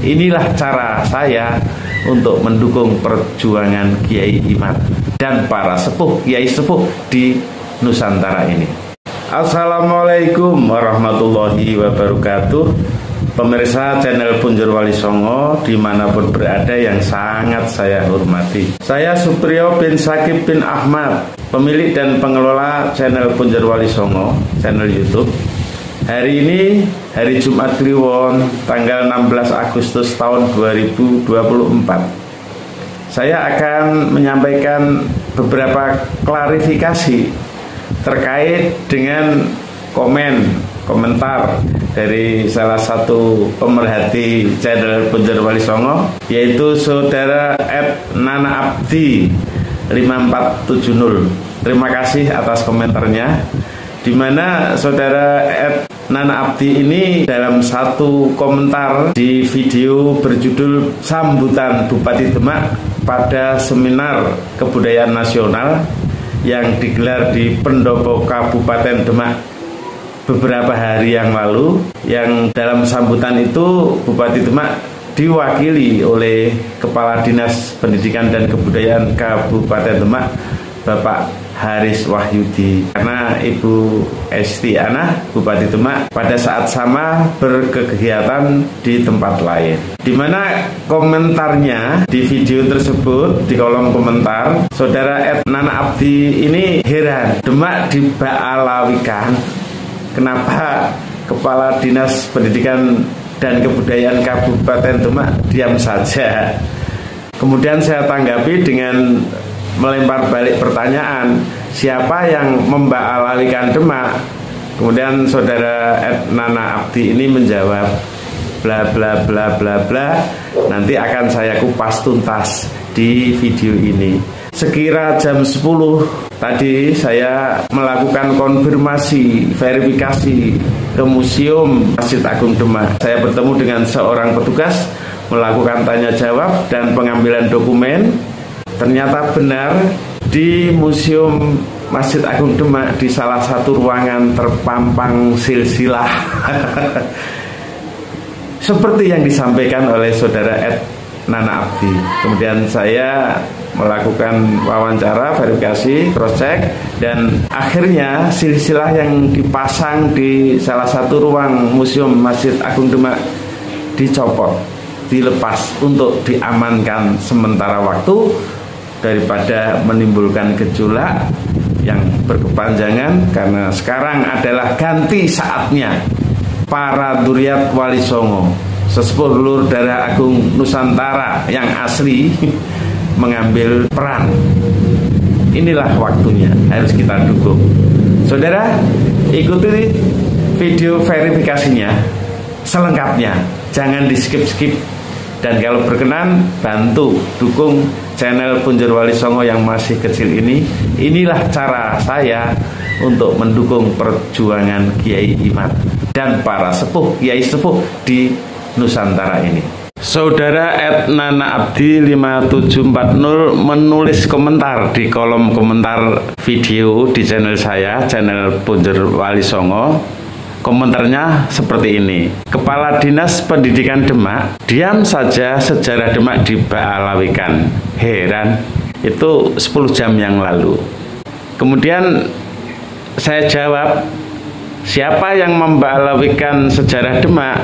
Inilah cara saya untuk mendukung perjuangan Kiai Imad dan para sepuh, Kiai sepuh di Nusantara ini. Assalamualaikum warahmatullahi wabarakatuh. Pemirsa channel Punjer Wali Songo dimanapun berada yang sangat saya hormati. Saya Supriyo bin Sakib bin Ahmad, pemilik dan pengelola channel Punjer Wali Songo, channel YouTube. Hari ini hari Jumat Kliwon, tanggal 16 Agustus tahun 2024. Saya akan menyampaikan beberapa klarifikasi terkait dengan komentar dari salah satu pemerhati channel Punjer Wali Songo, yaitu saudara Nana Abdi 5470. Terima kasih atas komentarnya, di mana saudara Nana Abdi ini dalam satu komentar di video berjudul Sambutan Bupati Demak pada Seminar Kebudayaan Nasional yang digelar di Pendopo Kabupaten Demak beberapa hari yang lalu, yang dalam sambutan itu Bupati Demak diwakili oleh Kepala Dinas Pendidikan dan Kebudayaan Kabupaten Demak, Bapak Haris Wahyudi, karena Ibu Esti Ana, Bupati Demak, pada saat sama berkegiatan di tempat lain. Di mana komentarnya di video tersebut, di kolom komentar, saudara Nana Abdi ini heran, Demak diba'alawikan. Kenapa Kepala Dinas Pendidikan dan Kebudayaan Kabupaten Demak diam saja? Kemudian saya tanggapi dengan melempar balik pertanyaan, siapa yang memba'alawikan Demak? Kemudian saudara Nana Abdi ini menjawab, bla bla bla bla bla. Nanti akan saya kupas tuntas di video ini. Sekira jam 10 tadi saya melakukan konfirmasi, verifikasi ke Museum Masjid Agung Demak. Saya bertemu dengan seorang petugas, melakukan tanya jawab dan pengambilan dokumen. Ternyata benar, di Museum Masjid Agung Demak di salah satu ruangan terpampang silsilah seperti yang disampaikan oleh saudara Nana Abdi. Kemudian saya melakukan wawancara, verifikasi, cross check, dan akhirnya silsilah yang dipasang di salah satu ruang Museum Masjid Agung Demak dicopot, dilepas untuk diamankan sementara waktu daripada menimbulkan gejolak yang berkepanjangan, karena sekarang adalah ganti saatnya para Duriat Wali Songo, sesepuh lur darah agung Nusantara yang asli mengambil peran. Inilah waktunya, harus kita dukung. Saudara, ikuti video verifikasinya selengkapnya, jangan di skip-skip. Dan kalau berkenan, bantu dukung channel Punjer Wali Songo yang masih kecil ini. Inilah cara saya untuk mendukung perjuangan Kiai Imad dan para sepuh, Kiai sepuh di Nusantara ini. Saudara Nana Abdi 5740 menulis komentar di kolom komentar video di channel saya, channel Punjer Wali Songo. Komentarnya seperti ini: Kepala Dinas Pendidikan Demak diam saja, sejarah Demak diba'alawikan. Heran, itu 10 jam yang lalu. Kemudian saya jawab, siapa yang memba'alawikan sejarah Demak?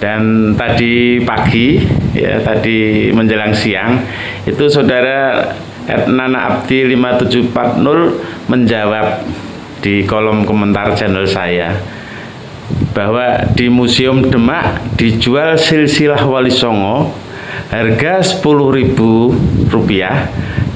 Dan tadi pagi, ya tadi menjelang siang, itu saudara Nana Abdi 5740 menjawab di kolom komentar channel saya bahwa di Museum Demak dijual silsilah Wali Songo harga Rp10.000.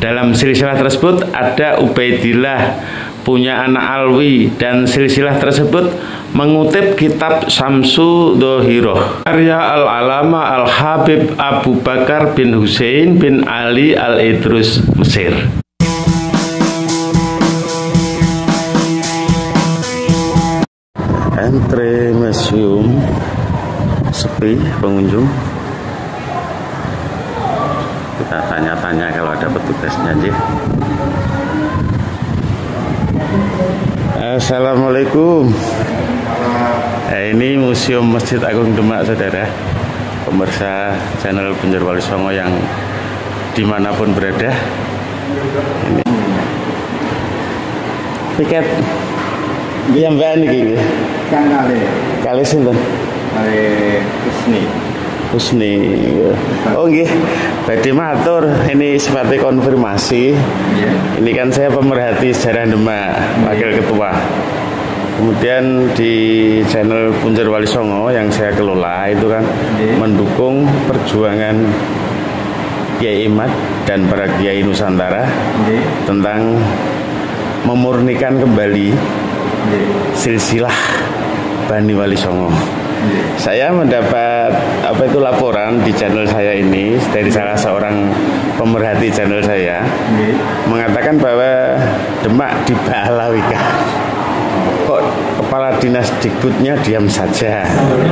Dalam silsilah tersebut ada Ubaidillah punya anak Alwi, dan silsilah tersebut mengutip kitab Syamsu Dhohiroh karya Al-Alama Al-Habib Abu Bakar bin Husain bin Ali Al-Idrus, Mesir. Entre museum sepi pengunjung. Kita tanya-tanya kalau ada petugasnya aja. Assalamualaikum. Nah, ini Museum Masjid Agung Demak, saudara. Pemirsa channel Banjar Wali Songo yang dimanapun berada. Ini tiket yang mbak ini Kang kali sinten? Kali Husni. Oh nggih, badhe matur, ini sebagai konfirmasi. Ini kan saya pemerhati sejarah Demak, wakil ketua. Kemudian di channel Banjar Wali Songo yang saya kelola itu kan mendukung perjuangan Kiai Imad dan para Kiai Nusantara tentang memurnikan kembali silsilah Bani Wali Songo. Saya mendapat laporan di channel saya ini dari salah seorang pemerhati channel saya mengatakan bahwa Demak dibalawikan. Kok kepala dinas Dikbudnya diam saja.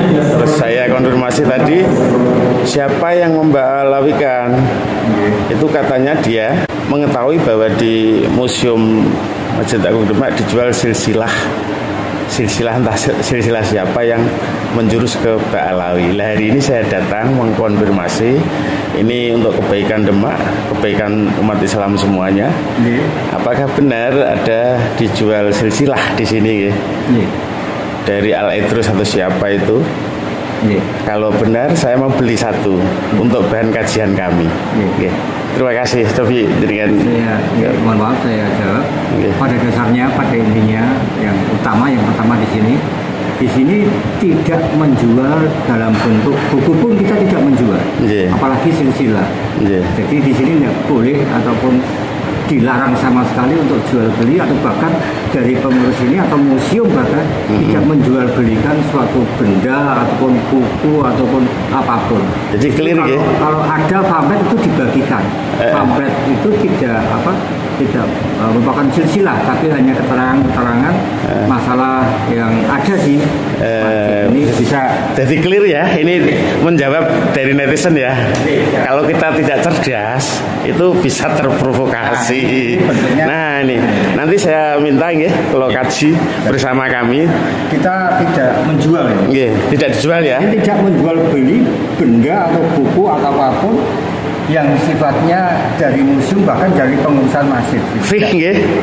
Terus saya konfirmasi tadi, siapa yang membalawikan? Itu katanya dia mengetahui bahwa di Museum Masjid Agung Demak dijual silsilah entah silsilah siapa yang menjurus ke Ba'alawi. Lah hari ini saya datang mengkonfirmasi ini untuk kebaikan Demak, kebaikan umat Islam semuanya. Apakah benar ada dijual silsilah di sini? Dari Al-Idrus atau siapa itu? Kalau benar saya mau beli satu untuk bahan kajian kami. Terima kasih, Tobi. Mohon maaf saya jawab. Pada dasarnya, pada intinya, yang pertama di sini tidak menjual dalam bentuk buku pun kita tidak menjual, apalagi silsilah. Jadi di sini tidak boleh ataupun dilarang sama sekali untuk jual beli, atau bahkan dari pengurus ini atau museum bahkan tidak menjual belikan suatu benda ataupun buku ataupun apapun. Jadi clear ya. Kalau ada pamflet itu dibagikan. Pamflet itu tidak merupakan silsilah, tapi hanya keterangan masalah yang ada di ini bisa. Jadi clear ya. Ini menjawab dari netizen ya. Kalau kita tidak cerdas itu bisa terprovokasi. Nah ini nanti saya minta ya kalau kaji bersama kami. Kita tidak menjual ya. Tidak dijual ya. Ini tidak menjual beli benda atau buku atau apapun yang sifatnya dari museum, bahkan dari pengurusan masjid.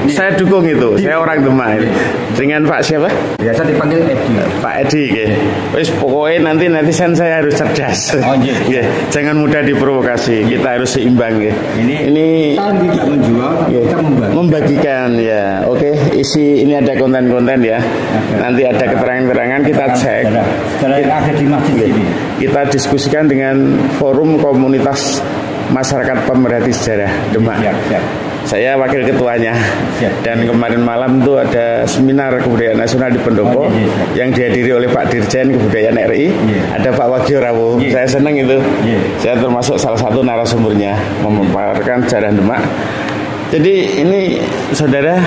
Saya dukung itu. Saya orang Demak. Dengan Pak siapa? Biasa dipanggil Edi. Pak Edi. Wis pokoknya nanti netizen saya harus cerdas. Jangan mudah diprovokasi. Kita harus seimbang. Ini kita tidak menjual, kita membagikan ya. Oke, isi ini ada konten-konten ya. Nanti ada keterangan-keterangan kita cek. Yang ada di masjid ini. Kita diskusikan dengan forum komunitas masyarakat pemerhati sejarah Demak. Saya wakil ketuanya. Dan kemarin malam itu ada seminar kebudayaan nasional di Pendopo yang dihadiri oleh Pak Dirjen Kebudayaan RI. Ada Pak Wagyo Rawo. Saya senang itu. Saya termasuk salah satu narasumbernya memaparkan sejarah Demak. Jadi ini saudara,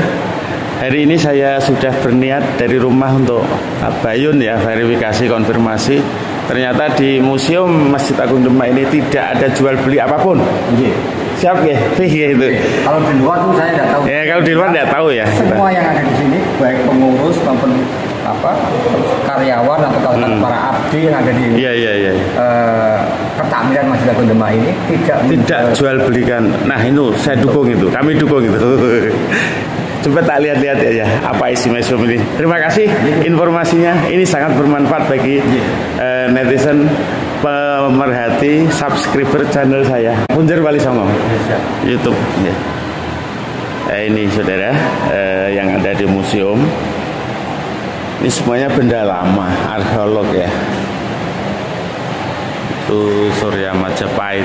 hari ini saya sudah berniat dari rumah untuk tabayun ya, verifikasi, konfirmasi. Ternyata di Museum Masjid Agung Demak ini tidak ada jual beli apapun. Siap ya? Itu. Kalau di luar tuh saya tidak tahu. Ya kalau di luar tidak tahu ya. Semua yang ada di sini, baik pengurus maupun karyawan atau para abdi yang ada di Pertamiran Masjid Agung Demak ini tidak jual belikan. Nah itu saya dukung itu. Kami dukung itu. Coba tak lihat-lihat ya apa isi museum ini. Terima kasih informasinya. Ini sangat bermanfaat bagi netizen, pemerhati, subscriber channel saya Banjar Wali Songo YouTube. Ini saudara yang ada di museum. Ini semuanya benda lama, arkeolog ya. Itu Surya Majapahit,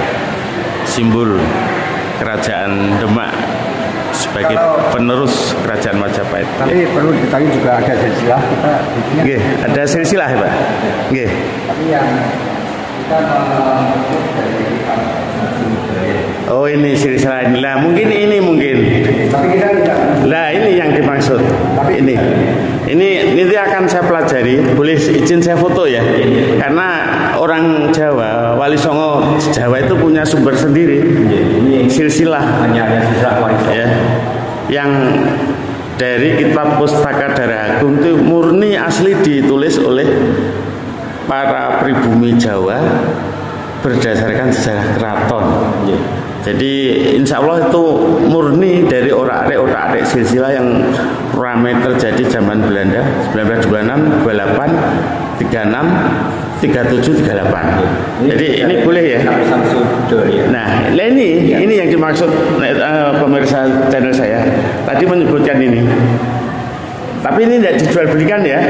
simbol kerajaan Demak sebagai penerus kerajaan Majapahit. Tapi perlu diketahui juga ada silsilah kita. Ada silsilah ya Pak. Tapi yang kita oh ini silsilah ini lah. Mungkin ini mungkin. Tapi kita tidak. Lah ini yang dimaksud. Tapi ini nanti akan saya pelajari. Boleh izin saya foto ya? Karena orang Jawa, Wali Songo Jawa itu punya sumber sendiri. Silsilah. Hanya ada silsilah Wali Songo. Ya. Yang dari kitab Pustaka Dara Agung itu murni asli ditulis oleh para pribumi Jawa berdasarkan sejarah keraton. Jadi insya Allah itu murni dari orak-arik silsilah yang ramai terjadi zaman Belanda 1926, 28, 36, 37, 38. Jadi ini boleh ya. Nah, ini yang dimaksud pemirsa channel saya. Tadi menyebutkan ini. Tapi ini tidak dijual belikan ya.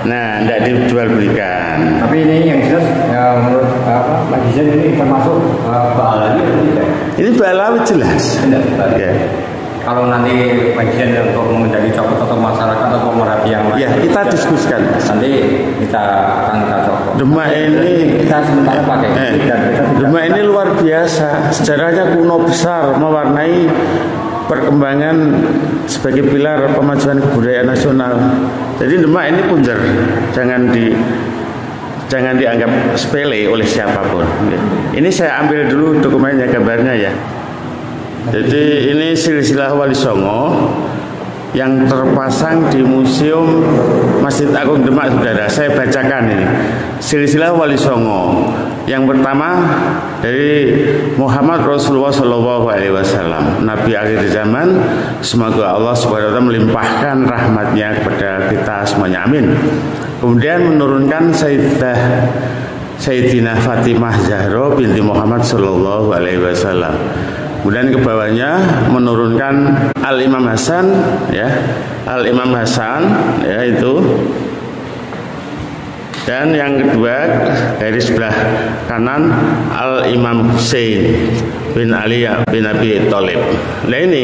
Nah, tidak dijual belikan. Tapi ini yang jelas menurut Pak Gizen ini termasuk Ba'alawi atau tidak? Ini Ba'alawi jelas. Ya. Kalau nanti Pak Gizen untuk menjadi copot atau masyarakat atau pemerhati yang lain, ya kita diskusikan. Nanti kita copot. Demak ini kita sementara pakai. Demak ini luar biasa. Sejarahnya kuno besar, mewarnai perkembangan sebagai pilar pemajuan kebudayaan nasional. Jadi Demak ini punjer, jangan dianggap sepele oleh siapapun. Ini saya ambil dulu dokumennya, gambarnya ya. Jadi ini silsilah Wali Songo yang terpasang di Museum Masjid Agung Demak, saudara. Saya bacakan ini. Silsilah Wali Songo. Yang pertama dari Muhammad Rasulullah SAW, Nabi akhir zaman. Semoga Allah SWT melimpahkan rahmatnya kepada kita semuanya, amin. Kemudian menurunkan Sayyidina Fatimah Zahra binti Muhammad SAW. Kemudian ke bawahnya menurunkan Al-Imam Hasan, ya, Al-Imam Hasan, ya itu. Dan yang kedua dari sebelah kanan Al-Imam Husain bin Ali bin Abi Thalib. Nah ini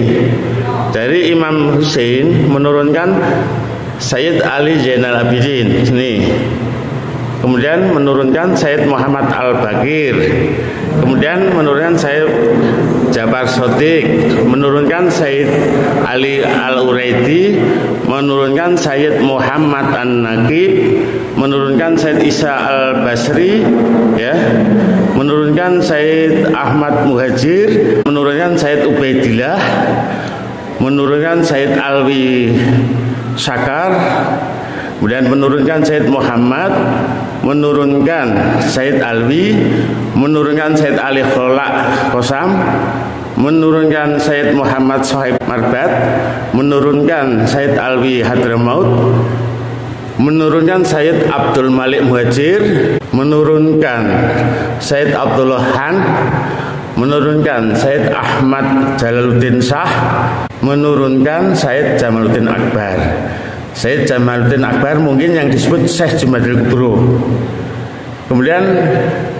dari Imam Husain menurunkan Sayyid Ali Zainal Abidin ini. Kemudian menurunkan Sayyid Muhammad Al-Bakir. Kemudian menurunkan Sayyid Jabar Sodik, menurunkan Sayyid Ali Al-Uraidi, menurunkan Sayyid Muhammad An-Naqib, menurunkan Sayyid Isa Al-Basri, ya, menurunkan Sayyid Ahmad Muhajir, menurunkan Sayyid Ubaidillah, menurunkan Sayyid Alwi Syakar, kemudian menurunkan Sayyid Muhammad, menurunkan Sayyid Alwi, menurunkan Sayyid Ali Kholak Kosam, menurunkan Sayyid Muhammad Sohaib Marbat, menurunkan Sayyid Alwi Hadramaut, menurunkan Sayyid Abdul Malik Muhajir, menurunkan Sayyid Abdullah Han, menurunkan Sayyid Ahmad Jalaluddin Shah, menurunkan Sayyid Jamaluddin Akbar. Sayyid Jamaluddin Akbar mungkin yang disebut Syekh Jumadil Kubro. Kemudian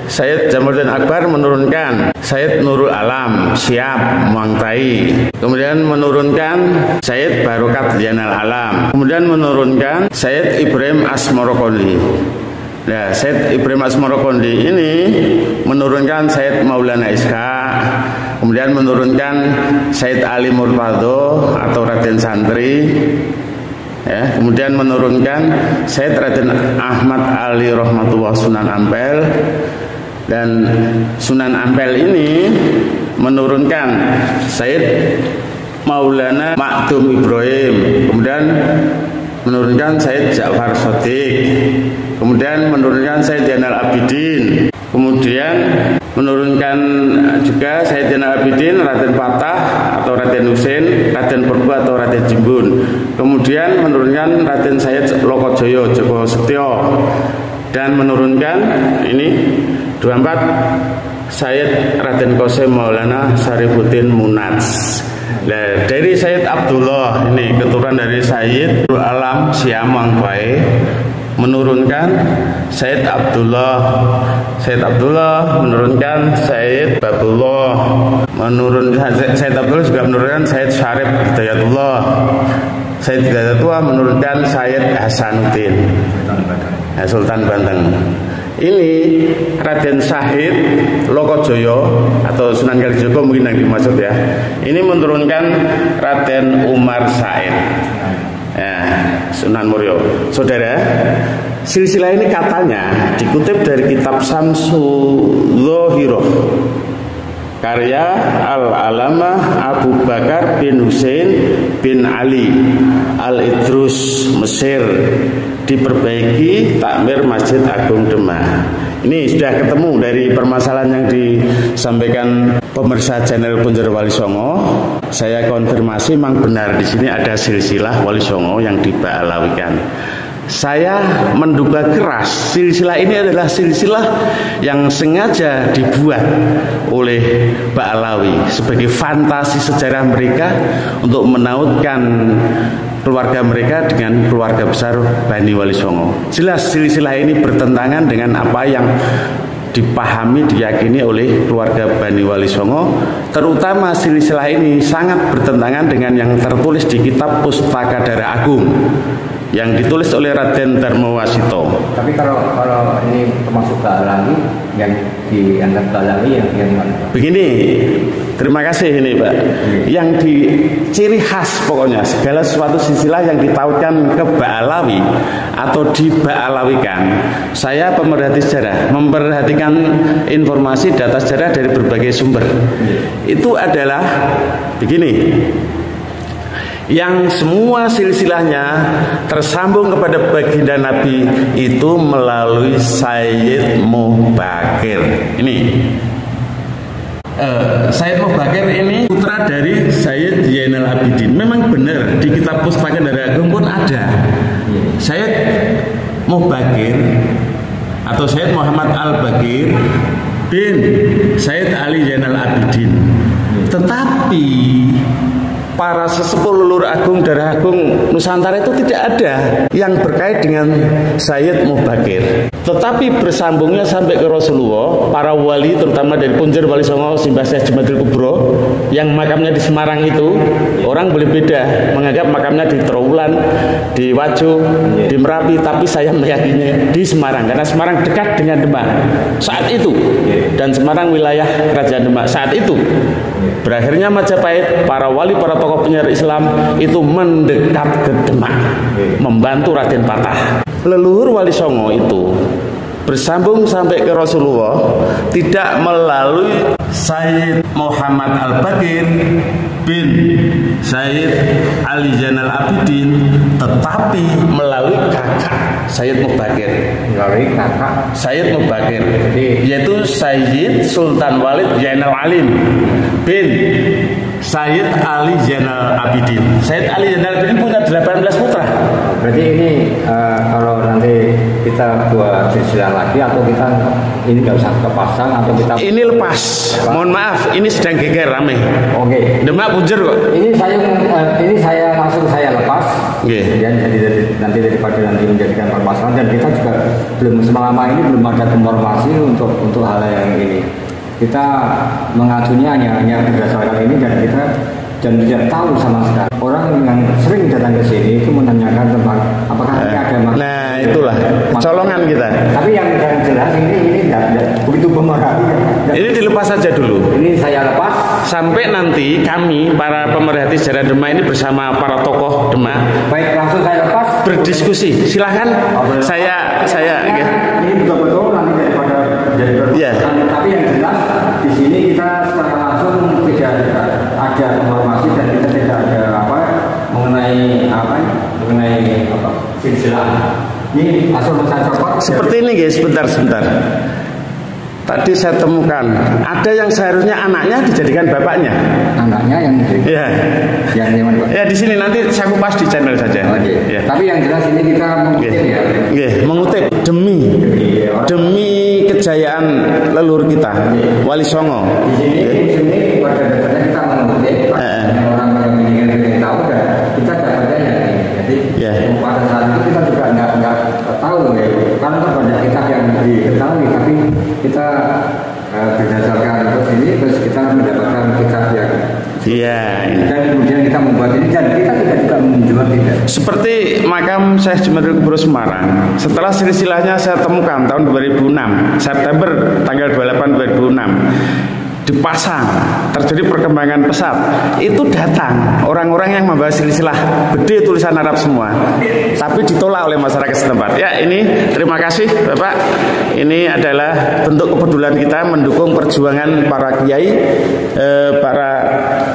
Sayyid Jamaluddin Akbar menurunkan Sayyid Nurul Alam Siap Muangtai. Kemudian menurunkan Sayyid Barokat Lianal Alam. Kemudian menurunkan Sayyid Ibrahim Asmorokondi. Nah, Sayyid Ibrahim Asmorokondi ini menurunkan Sayyid Maulana Ishaq. Kemudian menurunkan Sayyid Ali Murtado atau Raden Santri. Ya, kemudian menurunkan Sayyid Raden Ahmad Ali Rahmatullah Sunan Ampel. Dan Sunan Ampel ini menurunkan Sayyid Maulana Makdum Ibrahim. Kemudian menurunkan Sayyid Ja'far Sodik. Kemudian menurunkan Sayyid Zainal Abidin. Kemudian menurunkan juga Sayyid Zainal Abidin, Raden Patah atau Raden Husain, Raden Purba atau Raden Jimbun. Kemudian menurunkan Raden Sayyid Lokojoyo Joko Setyo. Dan menurunkan ini 24 Sayyid Raden Qasim Maulana Syarifuddin Munats. Nah, dari Sayyid Abdullah ini keturunan dari Sayyid Alam Siamang Bae, menurunkan Sayyid Abdullah menurunkan Sayyid Babullah, menurunkan Sayyid Abdullah juga menurunkan Sayyid Syarif Hidayatullah. Sayyid Hidayatullah menurunkan Sayyid Hasanuddin Sultan Banten. Ini Raden Syahid Lokojoyo atau Sunan Kalijogo mungkin yang dimaksud ya. Ini menurunkan Raden Umar Said, ya, Sunan Muria. Saudara, silsilah ini katanya dikutip dari kitab Samsul Dhohiroh. karya Al-Alamah Abu Bakar bin Husain bin Ali Al-Idrus, Mesir, diperbaiki takmir Masjid Agung Demak. Ini sudah ketemu dari permasalahan yang disampaikan pemirsa channel Punjer Wali Songo. Saya konfirmasi memang benar di sini ada silsilah Wali Songo yang diba'alawikan. Saya menduga keras silsilah ini adalah silsilah yang sengaja dibuat oleh Ba'alawi sebagai fantasi sejarah mereka untuk menautkan keluarga mereka dengan keluarga besar Bani Wali Songo. Jelas silsilah ini bertentangan dengan apa yang dipahami, diyakini oleh keluarga Bani Wali Songo. Terutama silsilah ini sangat bertentangan dengan yang tertulis di kitab Pustaka Dara Agung yang ditulis oleh Raden Darmawasito. Tapi kalau ini termasuk Ba'alawi, yang dianggap Ba'alawi yang mana? Begini, terima kasih ini Pak. Yang di ciri khas pokoknya segala sesuatu silsilah yang ditautkan ke Ba'alawi atau diba'alawikan. Saya pemerhati sejarah, memperhatikan informasi data sejarah dari berbagai sumber. Itu adalah begini. Yang semua silsilahnya tersambung kepada baginda Nabi itu melalui Sayyid Mubakir. Ini Sayyid Mubakir ini putra dari Sayyid Zainal Abidin. Memang benar di kitab Pustaka Dara Agung pun ada Sayyid Mubakir atau Sayyid Muhammad Al-Bagir bin Sayyid Ali Zainal Abidin. Tetapi para sesepuh leluhur agung Dara Agung Nusantara itu tidak ada yang berkait dengan Sayyid Mubakir. Tetapi bersambungnya sampai ke Rasulullah, para wali terutama dari Punjer Wali Songo Simbah Syekh Jumadil Kubro yang makamnya di Semarang itu, orang boleh beda menganggap makamnya di Trawulan, di Wajo, di Merapi, tapi saya meyakini di Semarang karena Semarang dekat dengan Demak saat itu, dan Semarang wilayah Kerajaan Demak saat itu. Berakhirnya Majapahit, para wali, para tokoh penyiar Islam itu mendekat ke Demak, membantu Raden Patah. Leluhur Wali Songo itu bersambung sampai ke Rasulullah tidak melalui Sayyid Muhammad Al-Bagir bin Sayyid Ali Zainal Abidin, tetapi melalui kakak Sayyid Mubakir. Melalui kakak Sayyid Mubakir, yaitu Sayyid Sultan Walid Zainal Alim bin Sayyid Ali Zainal Abidin. Sayyid Ali Zainal Abidin punya 18 putra. Berarti ini kalau nanti kita buat silsilah lagi atau kita ini nggak usah kepasang atau kita ini lepas. Mohon maaf, ini sedang geger rame. Oke. Demak Punjer kok. Ini saya langsung saya lepas. Ya, jadi nanti daripada nanti menjadikan permasalahan, dan kita juga belum selama ini belum ada informasi untuk hal yang ini. Kita mengacunya hanya berdasarkan ini, dan kita tidak tahu sama sekali. Orang yang sering datang ke sini itu menanyakan tentang apakah ini ada makna. Nah, itulah kecolongan kita. Tapi yang jelas ini tidak begitu memarahi. Ini dilepas saja dulu. Ini saya lepas sampai nanti kami para pemerhati sejarah Demak ini bersama para tokoh Demak. Baik, langsung saya lepas berdiskusi. Silahkan. Saya ya. Ini betul-betul nanti daripada ya. Tapi yang jelas di sini kita secara langsung tidak ada informasi, dan kita tidak ada mengenai silsilah. Ini langsung saya copot. Seperti ini guys, sebentar. Tadi saya temukan ada yang seharusnya anaknya dijadikan bapaknya. Anaknya yang ya. Yang mana, Pak? Ya di sini nanti saya kupas di channel saja. Ya. Tapi yang jelas ini kita mengutip ya. Mengutip demi kejayaan leluhur kita, Wali Songo. Di sini pada dasarnya kita mengutip orang yang ingin tahu, dan kita dapatnya jadi pada saat itu kita juga nggak tahu ya, karena banyak kitab yang diketahui, tapi kita berdasarkan ini terus kita mendapatkan kitab yang dan kemudian kita membuat ini, dan kita tidak juga menjual tidak. Seperti makam Syekh Jumadil Kubro Semarang, setelah silsilahnya saya temukan tahun 2006 September tanggal 28 2006 dipasang, terjadi perkembangan pesat, itu datang orang-orang yang membawa silsilah gede tulisan Arab semua, tapi ditolak oleh masyarakat setempat. Ya, ini terima kasih Bapak. Ini adalah bentuk kepedulian kita mendukung perjuangan para kiai, para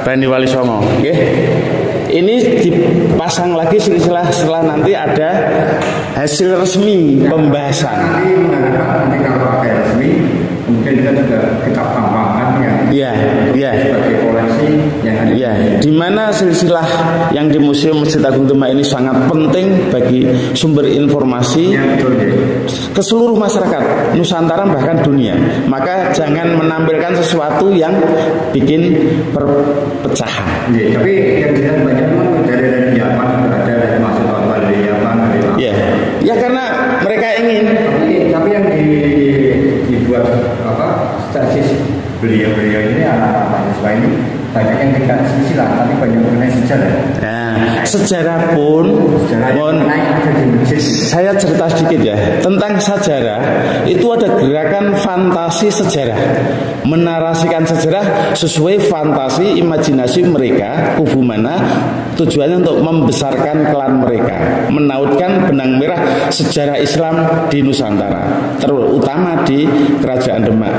Bani Wali Songo. Ini dipasang lagi silsilah setelah nanti ada hasil resmi pembahasan. Nanti kalau ada resmi, mungkin kita juga kitab tambahan yang sebagai koleksi yang ada. Di mana silsilah yang di Museum Masjid Agung Demak ini sangat penting bagi sumber informasi ke seluruh masyarakat Nusantara bahkan dunia. Maka jangan menampilkan sesuatu yang bikin perpecahan. Tapi yang kita banyak dari Yaman, ada dari masuk dari Yaman, dari Ya karena mereka ingin. Tapi yang dibuat stasis beliau-beliau ini anak-anak mahasiswa ini banyak yang tidak silsilah, tapi banyak mengenai sejarah. Sejarah pun saya cerita sedikit ya tentang sejarah. Itu ada gerakan fantasi sejarah, menarasikan sejarah sesuai fantasi imajinasi mereka, kubu mana, tujuannya untuk membesarkan klan mereka, menautkan benang merah sejarah Islam di Nusantara, terutama di Kerajaan Demak.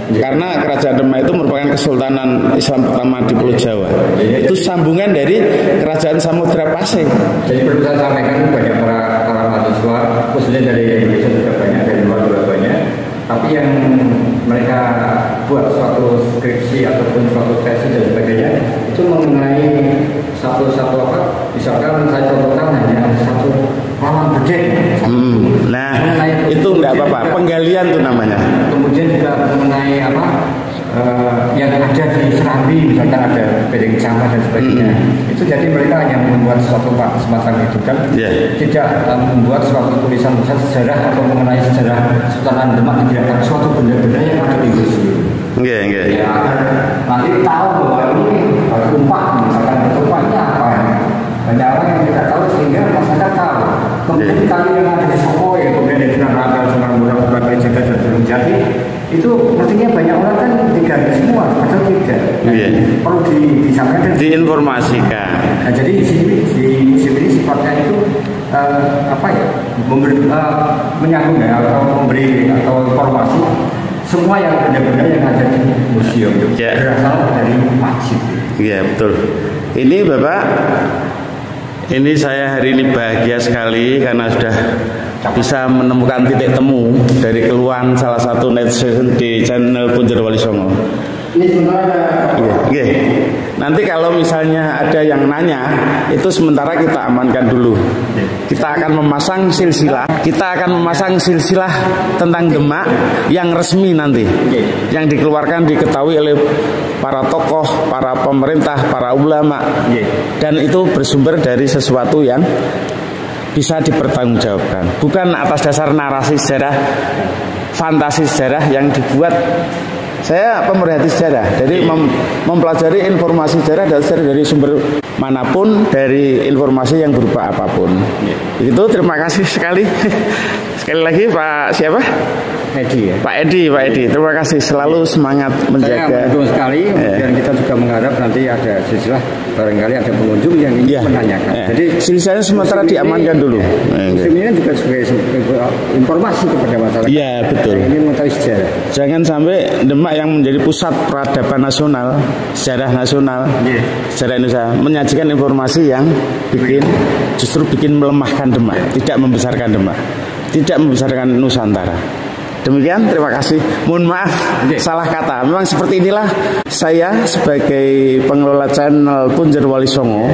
Karena Kerajaan Demak itu merupakan kesultanan Islam pertama di Pulau Jawa. Itu sambungan dari Kerajaan Samudra Pasai. Jadi perlu saya sampaikan banyak para mahasiswa, khususnya dari Indonesia juga banyak, dari luar juga banyak. Tapi yang mereka buat suatu skripsi ataupun suatu tesis dan sebagainya itu mengenai satu apa? Misalkan saya contohkan hanya satu halaman gede. Nah, itu enggak apa-apa, penggalian itu namanya. Kemudian juga mengenai yang ada di Serambi, misalkan ada bedeng Camat dan sebagainya. Itu jadi mereka hanya membuat suatu semacam itu kan, tidak membuat suatu tulisan sejarah atau mengenai sejarah Sultan Demak, tidak suatu benda-benda yang ada di museum. Ya, nanti tahu bahwa ini batu umpah, misalkan batu umpahnya apa. Banyak orang yang tidak tahu sehingga masyarakat tahu. Kemudian tadi yang ada di Sokoy, kemudian di Sunan Ampel, Sunan Murah, Sunan Jaga dan Gunung Jati, itu mestinya banyak orang kan diganti semua, padahal tidak. Perlu disampaikan, diinformasikan. Nah, jadi di sini sifatnya itu menyambung atau memberi atau informasi semua yang benda-benda yang ada di museum berasal dari masjid. Iya betul. Ini Bapak, ini saya hari ini bahagia sekali karena sudah bisa menemukan titik temu dari keluhan salah satu netizen di channel Punjer Wali Songo. Ini sebenarnya nanti kalau misalnya ada yang nanya, itu sementara kita amankan dulu. Kita akan memasang silsilah tentang Demak yang resmi nanti, yang dikeluarkan diketahui oleh para tokoh, para pemerintah, para ulama, dan itu bersumber dari sesuatu yang bisa dipertanggungjawabkan, bukan atas dasar narasi sejarah, fantasi sejarah yang dibuat. Saya pemerhati sejarah, jadi mempelajari informasi sejarah dari sumber manapun, dari informasi yang berupa apapun. Itu terima kasih sekali. Sekali lagi Pak siapa? Edi, Pak Edi, terima kasih, selalu semangat menjaga. Saya mendukung sekali, dan kita juga mengharap nanti ada silsilah, barangkali ada pengunjung yang ingin menanyakan. Jadi silsilahnya sementara diamankan dulu. Ini juga sebagai informasi kepada masyarakat. Iya betul. Ini mengetahui sejarah. Jangan sampai Demak yang menjadi pusat peradaban nasional, sejarah nasional, sejarah Indonesia, menyajikan informasi yang justru bikin melemahkan Demak, tidak membesarkan Demak, tidak membesarkan Nusantara. Demikian, terima kasih. Mohon maaf salah kata. Memang seperti inilah saya sebagai pengelola channel Punjer Wali Songo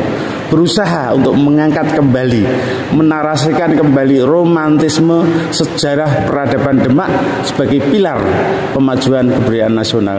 berusaha untuk mengangkat kembali, menarasikan kembali romantisme sejarah peradaban Demak sebagai pilar pemajuan kebudayaan nasional.